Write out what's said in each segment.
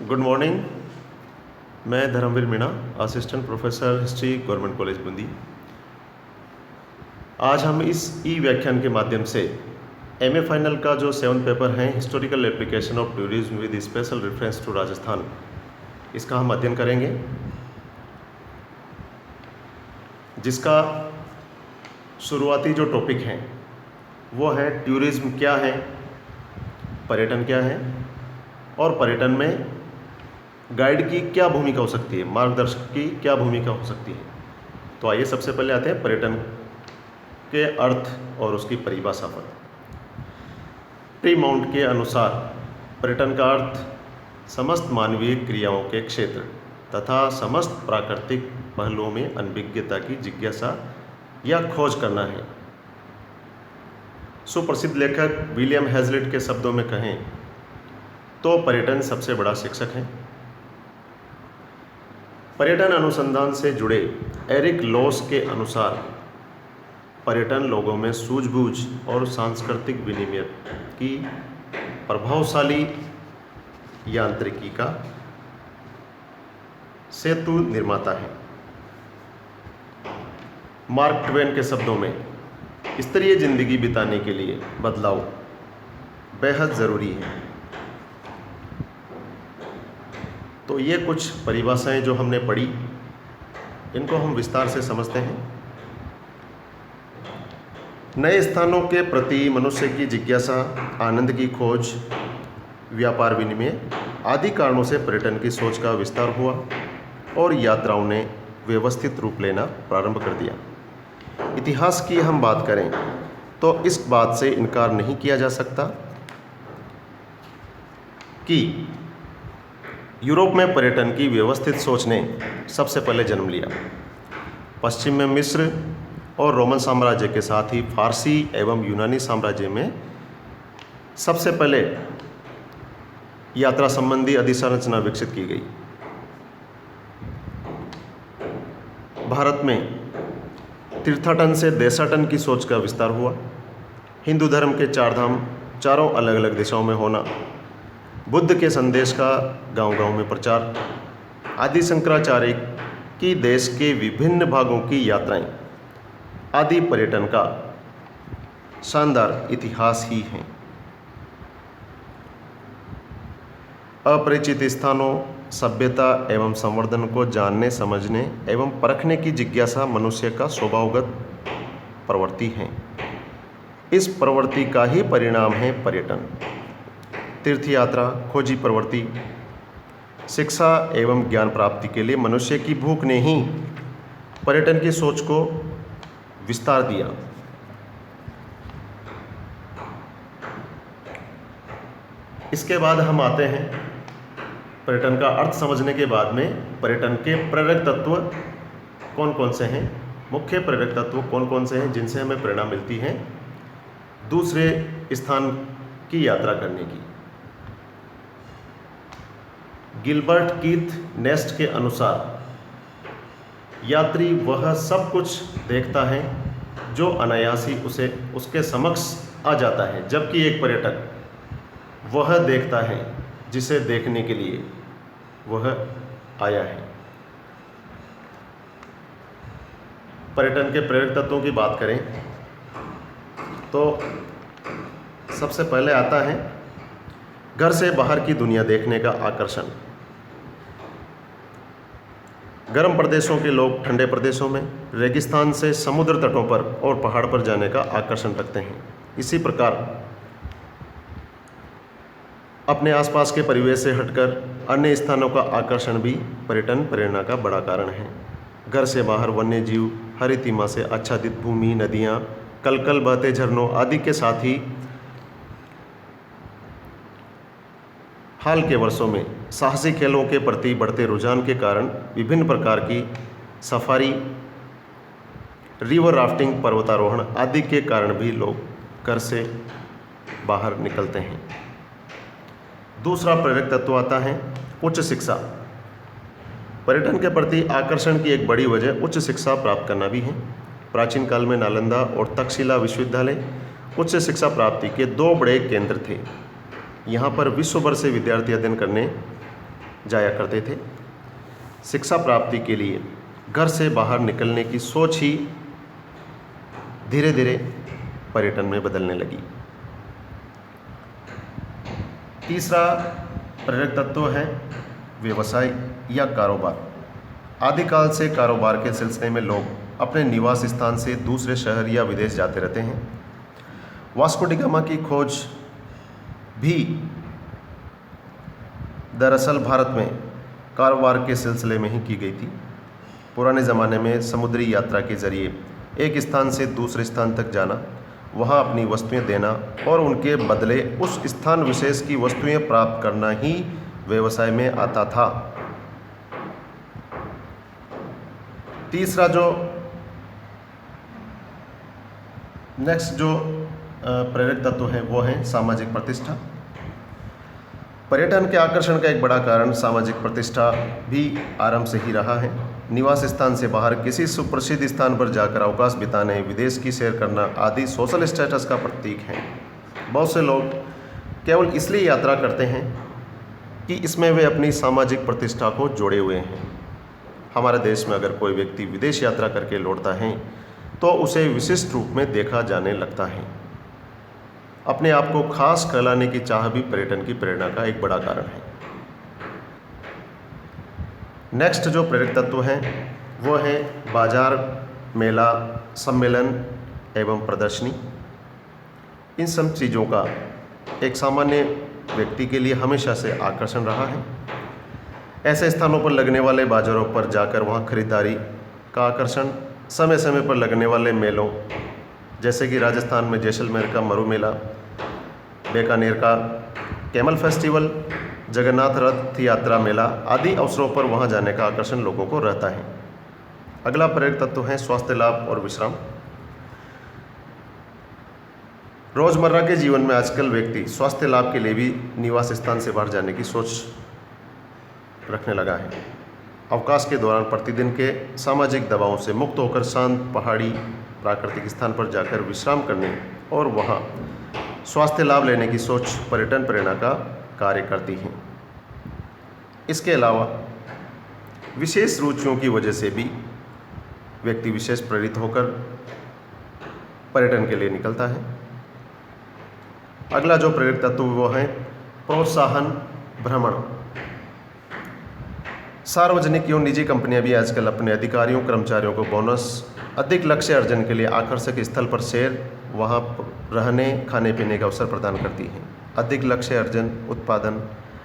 Good morning. मैं Dharmveer Meena, assistant professor history, government college Bundi. आज हम इस ई व्याख्यान के माध्यम से एमए फाइनल का जो 7 पेपर है, historical application of tourism with special reference to Rajasthan, इसका हम अध्ययन करेंगे, जिसका शुरुआती जो टॉपिक है वो है टूरिज्म क्या है, पर्यटन क्या है और पर्यटन में गाइड की क्या भूमिका हो सकती है, मार्गदर्शक की क्या भूमिका हो सकती है। तो आइए सबसे पहले आते हैं पर्यटन के अर्थ और उसकी परिभाषा पर। टी माउंट के अनुसार पर्यटन का अर्थ समस्त मानवीय क्रियाओं के क्षेत्र तथा समस्त प्राकृतिक पहलुओं में अनभिज्ञता की जिज्ञासा या खोज करना है। सुप्रसिद्ध लेखक विलियम हेजलिट के शब्दों में कहें तो पर्यटन सबसे बड़ा शिक्षक है। पर्यटन अनुसंधान से जुड़े एरिक लॉस के अनुसार पर्यटन लोगों में सूझबूझ और सांस्कृतिक विनिमय की प्रभावशाली यांत्रिकी का सेतु निर्माता है। मार्क ट्वेन के शब्दों में स्तरीय जिंदगी बिताने के लिए बदलाव बेहद ज़रूरी है। तो ये कुछ परिभाषाएं जो हमने पढ़ी, इनको हम विस्तार से समझते हैं। नए स्थानों के प्रति मनुष्य की जिज्ञासा, आनंद की खोज, व्यापार विनिमय आदि कारणों से पर्यटन की सोच का विस्तार हुआ और यात्राओं ने व्यवस्थित रूप लेना प्रारंभ कर दिया। इतिहास की हम बात करें तो इस बात से इनकार नहीं किया जा सकता कि यूरोप में पर्यटन की व्यवस्थित सोच ने सबसे पहले जन्म लिया। पश्चिम में मिस्र और रोमन साम्राज्य के साथ ही फारसी एवं यूनानी साम्राज्य में सबसे पहले यात्रा संबंधी अधिसंरचना विकसित की गई। भारत में तीर्थाटन से देशाटन की सोच का विस्तार हुआ। हिंदू धर्म के 4 धाम चारों अलग अलग दिशाओं में होना, बुद्ध के संदेश का गांव-गांव में प्रचार आदि, शंकराचार्य की देश के विभिन्न भागों की यात्राएं आदि पर्यटन का शानदार इतिहास ही हैं। अपरिचित स्थानों, सभ्यता एवं संवर्धन को जानने, समझने एवं परखने की जिज्ञासा मनुष्य का स्वभावगत प्रवृत्ति है। इस प्रवृत्ति का ही परिणाम है पर्यटन। तीर्थ यात्रा, खोजी प्रवृत्ति, शिक्षा एवं ज्ञान प्राप्ति के लिए मनुष्य की भूख ने ही पर्यटन की सोच को विस्तार दिया। इसके बाद हम आते हैं पर्यटन का अर्थ समझने के बाद में पर्यटन के प्रेरक तत्व कौन कौन से हैं, मुख्य प्रेरक तत्व कौन कौन से हैं जिनसे हमें प्रेरणा मिलती है दूसरे स्थान की यात्रा करने की। गिलबर्ट कीथ नेस्ट के अनुसार यात्री वह सब कुछ देखता है जो अनायास ही उसके समक्ष आ जाता है, जबकि एक पर्यटक वह देखता है जिसे देखने के लिए वह आया है। पर्यटन के प्रेरक तत्वों की बात करें तो सबसे पहले आता है घर से बाहर की दुनिया देखने का आकर्षण। गर्म प्रदेशों के लोग ठंडे प्रदेशों में, रेगिस्तान से समुद्र तटों पर और पहाड़ पर जाने का आकर्षण रखते हैं। इसी प्रकार अपने आसपास के परिवेश से हटकर अन्य स्थानों का आकर्षण भी पर्यटन प्रेरणा का बड़ा कारण है। घर से बाहर वन्य जीव, हरितिमा से आच्छादित भूमि, नदियाँ, कलकल बहते झरनों आदि के साथ ही हाल के वर्षों में साहसी खेलों के प्रति बढ़ते रुझान के कारण विभिन्न प्रकार की सफारी, रिवर राफ्टिंग, पर्वतारोहण आदि के कारण भी लोग घर से बाहर निकलते हैं। दूसरा प्रेरक तत्व आता है उच्च शिक्षा। पर्यटन के प्रति आकर्षण की एक बड़ी वजह उच्च शिक्षा प्राप्त करना भी है। प्राचीन काल में नालंदा और तक्षशिला विश्वविद्यालय उच्च शिक्षा प्राप्ति के 2 बड़े केंद्र थे। यहाँ पर विश्व भर से विद्यार्थी अध्ययन करने जाया करते थे। शिक्षा प्राप्ति के लिए घर से बाहर निकलने की सोच ही धीरे धीरे पर्यटन में बदलने लगी। तीसरा प्रेरक तत्व है व्यवसाय या कारोबार। आदिकाल से कारोबार के सिलसिले में लोग अपने निवास स्थान से दूसरे शहर या विदेश जाते रहते हैं। वास्को डी गामा की खोज भी दरअसल भारत में कारोबार के सिलसिले में ही की गई थी। पुराने ज़माने में समुद्री यात्रा के जरिए एक स्थान से दूसरे स्थान तक जाना, वहाँ अपनी वस्तुएं देना और उनके बदले उस स्थान विशेष की वस्तुएं प्राप्त करना ही व्यवसाय में आता था। तीसरा जो नेक्स्ट जो प्रेरक तत्व है वो है सामाजिक प्रतिष्ठा। पर्यटन के आकर्षण का एक बड़ा कारण सामाजिक प्रतिष्ठा भी आरंभ से ही रहा है। निवास स्थान से बाहर किसी सुप्रसिद्ध स्थान पर जाकर अवकाश बिताने, विदेश की सैर करना आदि सोशल स्टेटस का प्रतीक है। बहुत से लोग केवल इसलिए यात्रा करते हैं कि इसमें वे अपनी सामाजिक प्रतिष्ठा को जोड़े हुए हैं। हमारे देश में अगर कोई व्यक्ति विदेश यात्रा करके लौटता है तो उसे विशिष्ट रूप में देखा जाने लगता है। अपने आप को खास कहलाने की चाह भी पर्यटन की प्रेरणा का एक बड़ा कारण है। नेक्स्ट जो प्रेरक तत्व है वो है बाजार, मेला, सम्मेलन एवं प्रदर्शनी। इन सब चीज़ों का एक सामान्य व्यक्ति के लिए हमेशा से आकर्षण रहा है। ऐसे स्थानों पर लगने वाले बाजारों पर जाकर वहाँ खरीदारी का आकर्षण, समय समय पर लगने वाले मेलों जैसे कि राजस्थान में जैसलमेर का मरु मेला, बीकानेर का कैमल फेस्टिवल, जगन्नाथ रथ यात्रा मेला आदि अवसरों पर वहां जाने का आकर्षण लोगों को रहता है। अगला प्रेरक तत्व है स्वास्थ्य लाभ और विश्राम। रोजमर्रा के जीवन में आजकल व्यक्ति स्वास्थ्य लाभ के लिए भी निवास स्थान से बाहर जाने की सोच रखने लगा है। अवकाश के दौरान प्रतिदिन के सामाजिक दबावों से मुक्त होकर शांत पहाड़ी प्राकृतिक स्थान पर जाकर विश्राम करने और वहां स्वास्थ्य लाभ लेने की सोच पर्यटन प्रेरणा का कार्य करती है। इसके अलावा विशेष रुचियों की वजह से भी व्यक्ति विशेष प्रेरित होकर पर्यटन के लिए निकलता है। अगला जो प्रेरक तत्व वो है प्रोत्साहन भ्रमण। सार्वजनिक एवं निजी कंपनियां भी आजकल अपने अधिकारियों कर्मचारियों को बोनस, अधिक लक्ष्य अर्जन के लिए आकर्षक स्थल पर सैर, वहां रहने खाने पीने का अवसर प्रदान करती हैं। अधिक लक्ष्य अर्जन, उत्पादन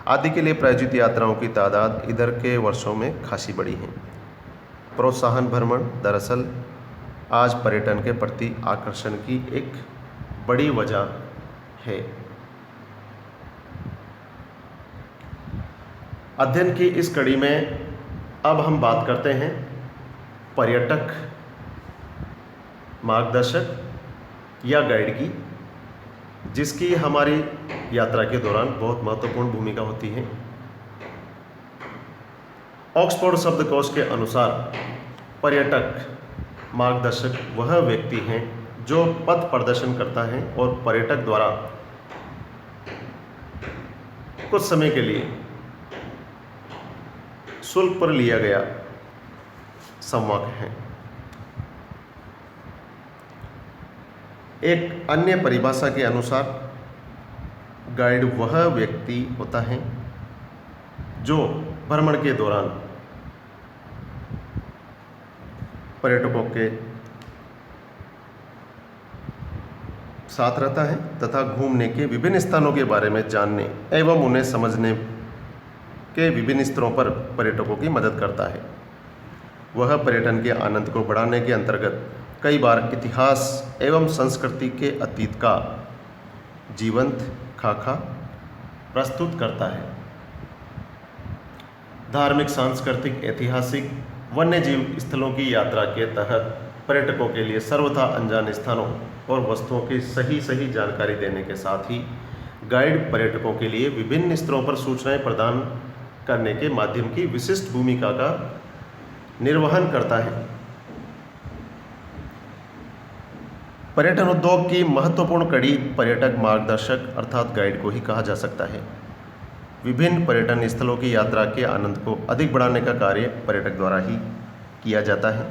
आदि के लिए प्रायोजित यात्राओं की तादाद इधर के वर्षों में खासी बढ़ी है। प्रोत्साहन भ्रमण दरअसल आज पर्यटन के प्रति आकर्षण की एक बड़ी वजह है। अध्ययन की इस कड़ी में अब हम बात करते हैं पर्यटक मार्गदर्शक या गाइड की, जिसकी हमारी यात्रा के दौरान बहुत महत्वपूर्ण भूमिका होती है। ऑक्सफोर्ड शब्दकोश के अनुसार पर्यटक मार्गदर्शक वह व्यक्ति हैं जो पथ प्रदर्शन करता है और पर्यटक द्वारा कुछ समय के लिए शुल्क पर लिया गया संवाहक है। एक अन्य परिभाषा के अनुसार गाइड वह व्यक्ति होता है जो भ्रमण के दौरान पर्यटकों के साथ रहता है तथा घूमने के विभिन्न स्थानों के बारे में जानने एवं उन्हें समझने के विभिन्न स्तरों पर पर्यटकों की मदद करता है। वह पर्यटन के आनंद को बढ़ाने के अंतर्गत कई बार इतिहास एवं संस्कृति के अतीत का जीवंत खाका प्रस्तुत करता है। धार्मिक, सांस्कृतिक, ऐतिहासिक, वन्यजीव स्थलों की यात्रा के तहत पर्यटकों के लिए सर्वथा अनजान स्थानों और वस्तुओं की सही जानकारी देने के साथ ही गाइड पर्यटकों के लिए विभिन्न स्तरों पर सूचनाएं प्रदान करने के माध्यम की विशिष्ट भूमिका का निर्वहन करता है। पर्यटन उद्योग की महत्वपूर्ण कड़ी पर्यटक मार्गदर्शक अर्थात गाइड को ही कहा जा सकता है। विभिन्न पर्यटन स्थलों की यात्रा के आनंद को अधिक बढ़ाने का कार्य पर्यटक द्वारा ही किया जाता है।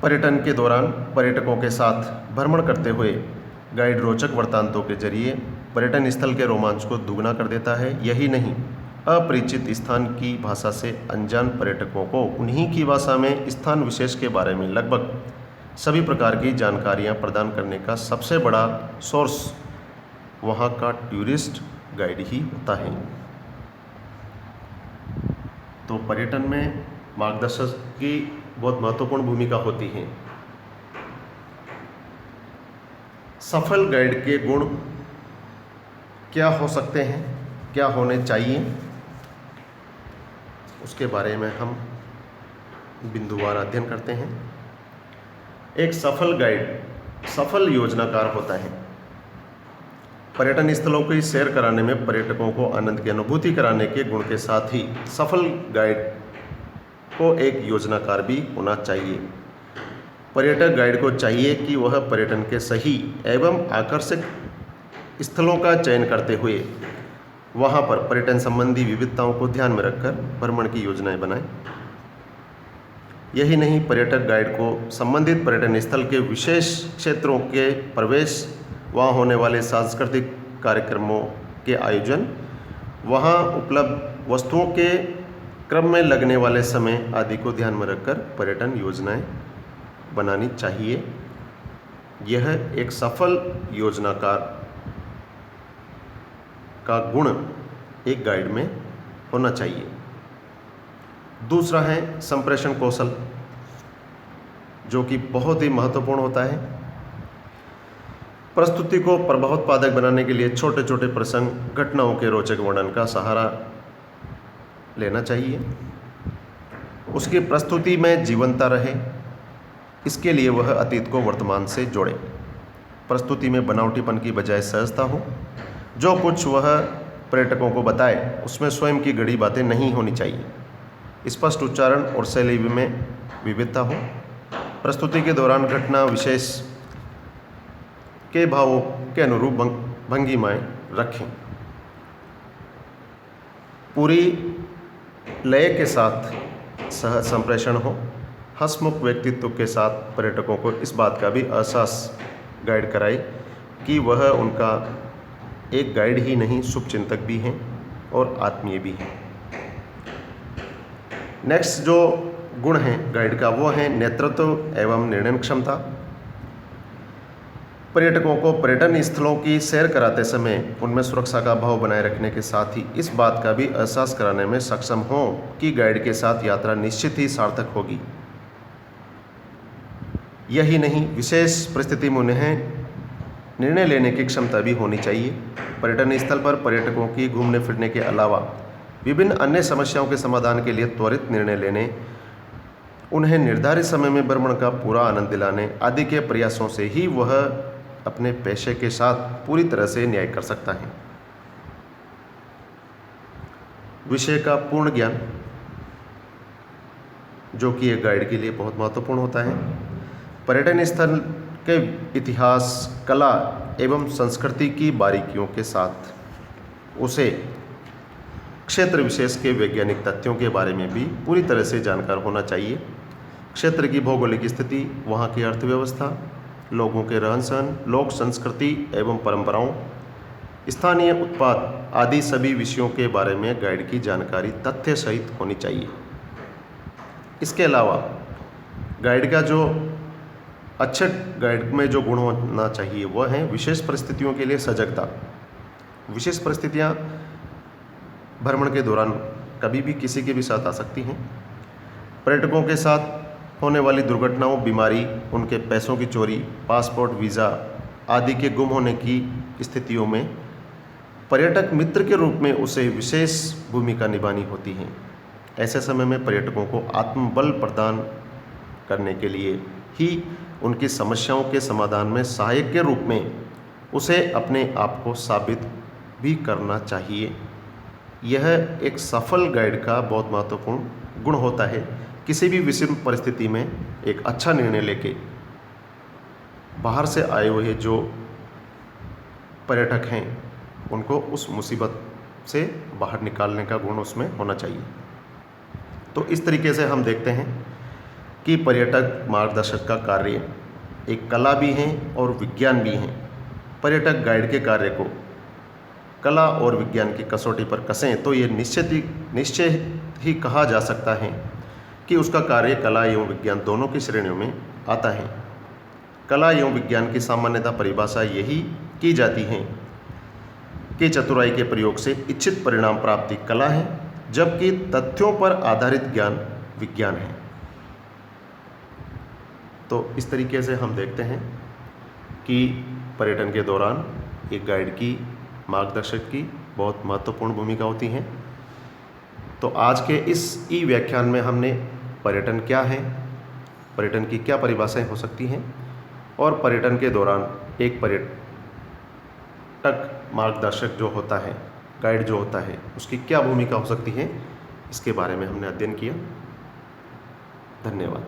पर्यटन के दौरान पर्यटकों के साथ भ्रमण करते हुए गाइड रोचक वृत्तांतों के जरिए पर्यटन स्थल के रोमांच को दुगना कर देता है। यही नहीं, अपरिचित स्थान की भाषा से अनजान पर्यटकों को उन्हीं की भाषा में स्थान विशेष के बारे में लगभग सभी प्रकार की जानकारियां प्रदान करने का सबसे बड़ा सोर्स वहां का टूरिस्ट गाइड ही होता है। तो पर्यटन में मार्गदर्शक की बहुत महत्वपूर्ण भूमिका होती है। सफल गाइड के गुण क्या हो सकते हैं, क्या होने चाहिए, उसके बारे में हम बिंदुवार अध्ययन करते हैं। एक सफल गाइड सफल योजनाकार होता है। पर्यटन स्थलों की सैर कराने में पर्यटकों को आनंद की अनुभूति कराने के गुण के साथ ही सफल गाइड को एक योजनाकार भी होना चाहिए। पर्यटक गाइड को चाहिए कि वह पर्यटन के सही एवं आकर्षक स्थलों का चयन करते हुए वहां पर पर्यटन संबंधी विविधताओं को ध्यान में रखकर भ्रमण की योजनाएं बनाएं। यही नहीं, पर्यटक गाइड को संबंधित पर्यटन स्थल के विशेष क्षेत्रों के प्रवेश, वहाँ होने वाले सांस्कृतिक कार्यक्रमों के आयोजन, वहाँ उपलब्ध वस्तुओं के क्रम में लगने वाले समय आदि को ध्यान में रखकर पर्यटन योजनाएं बनानी चाहिए। यह एक सफल योजनाकार का गुण एक गाइड में होना चाहिए। दूसरा है संप्रेषण कौशल, जो कि बहुत ही महत्वपूर्ण होता है। प्रस्तुति को प्रभावोत्पादक बनाने के लिए छोटे छोटे प्रसंग, घटनाओं के रोचक वर्णन का सहारा लेना चाहिए। उसकी प्रस्तुति में जीवंतता रहे, इसके लिए वह अतीत को वर्तमान से जोड़े। प्रस्तुति में बनावटीपन की बजाय सहजता हो। जो कुछ वह पर्यटकों को बताए उसमें स्वयं की गढ़ी बातें नहीं होनी चाहिए। स्पष्ट उच्चारण और शैली में विविधता हो। प्रस्तुति के दौरान घटना विशेष के भावों के अनुरूप भंगिमाएं रखें। पूरी लय के साथ सह संप्रेषण हो। हंसमुख व्यक्तित्व के साथ पर्यटकों को इस बात का भी एहसास गाइड कराए कि वह उनका एक गाइड ही नहीं, शुभचिंतक भी हैं और आत्मीय भी हैं। नेक्स्ट जो गुण है गाइड का, वो है नेतृत्व एवं निर्णय क्षमता। पर्यटकों को पर्यटन स्थलों की सैर कराते समय उनमें सुरक्षा का भाव बनाए रखने के साथ ही इस बात का भी एहसास कराने में सक्षम हो कि गाइड के साथ यात्रा निश्चित ही सार्थक होगी। यही नहीं, विशेष परिस्थिति में उन्हें निर्णय लेने की क्षमता भी होनी चाहिए। पर्यटन स्थल पर पर्यटकों की घूमने फिरने के अलावा विभिन्न अन्य समस्याओं के समाधान के लिए त्वरित निर्णय लेने, उन्हें निर्धारित समय में भ्रमण का पूरा आनंद दिलाने आदि के प्रयासों से ही वह अपने पेशे के साथ पूरी तरह से न्याय कर सकता है। विषय का पूर्ण ज्ञान, जो कि एक गाइड के लिए बहुत महत्वपूर्ण होता है। पर्यटन स्थल के इतिहास, कला एवं संस्कृति की बारीकियों के साथ उसे क्षेत्र विशेष के वैज्ञानिक तथ्यों के बारे में भी पूरी तरह से जानकार होना चाहिए। क्षेत्र की भौगोलिक स्थिति, वहाँ की अर्थव्यवस्था, लोगों के रहन सहन, लोक संस्कृति एवं परंपराओं, स्थानीय उत्पाद आदि सभी विषयों के बारे में गाइड की जानकारी तथ्य सहित होनी चाहिए। इसके अलावा गाइड का जो अच्छे गाइड में जो गुण होना चाहिए वह है विशेष परिस्थितियों के लिए सजगता। विशेष परिस्थितियाँ भ्रमण के दौरान कभी भी किसी के भी साथ आ सकती हैं। पर्यटकों के साथ होने वाली दुर्घटनाओं, बीमारी, उनके पैसों की चोरी, पासपोर्ट, वीज़ा आदि के गुम होने की स्थितियों में पर्यटक मित्र के रूप में उसे विशेष भूमिका निभानी होती है। ऐसे समय में पर्यटकों को आत्मबल प्रदान करने के लिए ही उनकी समस्याओं के समाधान में सहायक के रूप में उसे अपने आप को साबित भी करना चाहिए। यह एक सफल गाइड का बहुत महत्वपूर्ण गुण होता है। किसी भी विषम परिस्थिति में एक अच्छा निर्णय लेके बाहर से आए हुए जो पर्यटक हैं उनको उस मुसीबत से बाहर निकालने का गुण उसमें होना चाहिए। तो इस तरीके से हम देखते हैं कि पर्यटक मार्गदर्शक का कार्य एक कला भी है और विज्ञान भी है। पर्यटक गाइड के कार्य को कला और विज्ञान की कसौटी पर कसें तो ये निश्चय ही कहा जा सकता है कि उसका कार्य कला एवं विज्ञान दोनों की श्रेणियों में आता है। कला एवं विज्ञान की सामान्यतः परिभाषा यही की जाती है कि चतुराई के प्रयोग से इच्छित परिणाम प्राप्ति कला है, जबकि तथ्यों पर आधारित ज्ञान विज्ञान है। तो इस तरीके से हम देखते हैं कि पर्यटन के दौरान एक गाइड की, मार्गदर्शक की बहुत महत्वपूर्ण भूमिका होती है। तो आज के इस ई व्याख्यान में हमने पर्यटन क्या है, पर्यटन की क्या परिभाषाएं हो सकती हैं और पर्यटन के दौरान एक पर्यटक मार्गदर्शक जो होता है, गाइड जो होता है, उसकी क्या भूमिका हो सकती है, इसके बारे में हमने अध्ययन किया। धन्यवाद।